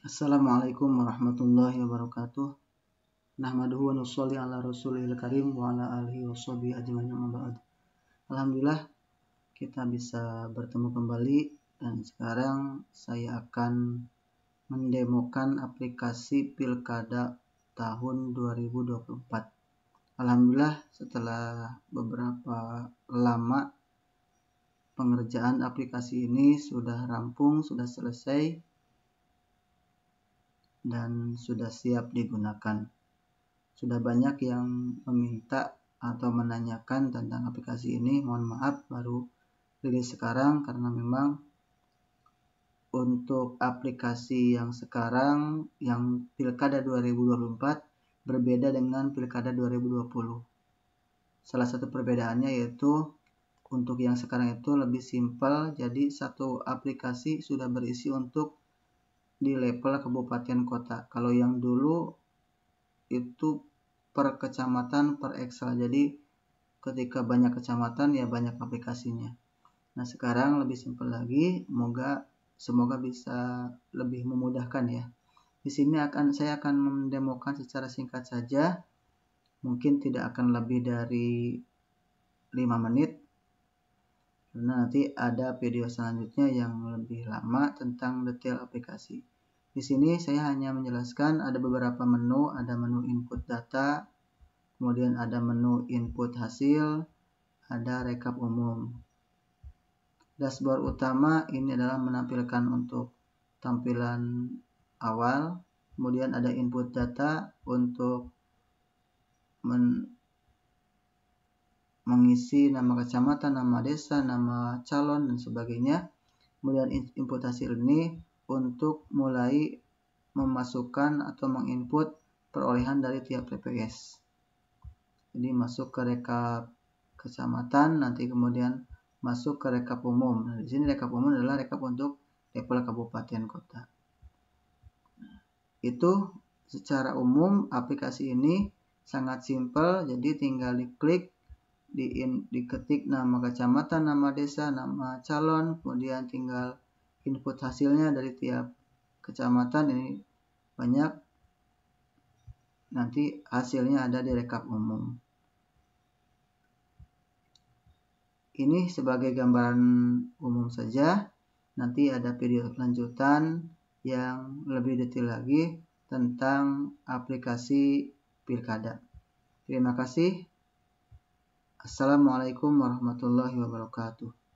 Assalamualaikum warahmatullahi wabarakatuh. Nahmaduhu wa nusolli ala rasulil karim wa ala alihi wa sahbihi ajmain amma ba'd. Alhamdulillah kita bisa bertemu kembali dan sekarang saya akan mendemokan aplikasi Pilkada tahun 2024. Alhamdulillah setelah beberapa lama pengerjaan aplikasi ini sudah rampung, sudah selesai dan sudah siap digunakan. Sudah banyak yang meminta atau menanyakan tentang aplikasi ini. Mohon maaf baru rilis sekarang karena memang untuk aplikasi yang sekarang yang Pilkada 2024 berbeda dengan Pilkada 2020. Salah satu perbedaannya yaitu untuk yang sekarang itu lebih simpel, jadi satu aplikasi sudah berisi untuk di level kabupaten kota. Kalau yang dulu itu per kecamatan per Excel, jadi ketika banyak kecamatan ya banyak aplikasinya. Nah sekarang lebih simpel lagi, semoga bisa lebih memudahkan ya. Di sini saya akan mendemokan secara singkat saja, mungkin tidak akan lebih dari 5 menit karena nanti ada video selanjutnya yang lebih lama tentang detail aplikasi. Di sini saya hanya menjelaskan ada beberapa menu, ada menu input data, kemudian ada menu input hasil, ada rekap umum. Dashboard utama ini adalah menampilkan untuk tampilan awal, kemudian ada input data untuk mengisi nama kecamatan, nama desa, nama calon, dan sebagainya. Kemudian input hasil ini untuk mulai memasukkan atau menginput perolehan dari tiap TPS. Jadi masuk ke rekap kecamatan, nanti kemudian masuk ke rekap umum. Nah, di sini rekap umum adalah rekap untuk level kabupaten kota. Itu secara umum aplikasi ini sangat simpel, jadi tinggal diklik, diketik nama kecamatan, nama desa, nama calon, kemudian tinggal input hasilnya dari tiap kecamatan. Ini banyak, nanti hasilnya ada di rekap umum. Ini sebagai gambaran umum saja, nanti ada video lanjutan yang lebih detail lagi tentang aplikasi Pilkada. Terima kasih. Assalamualaikum warahmatullahi wabarakatuh.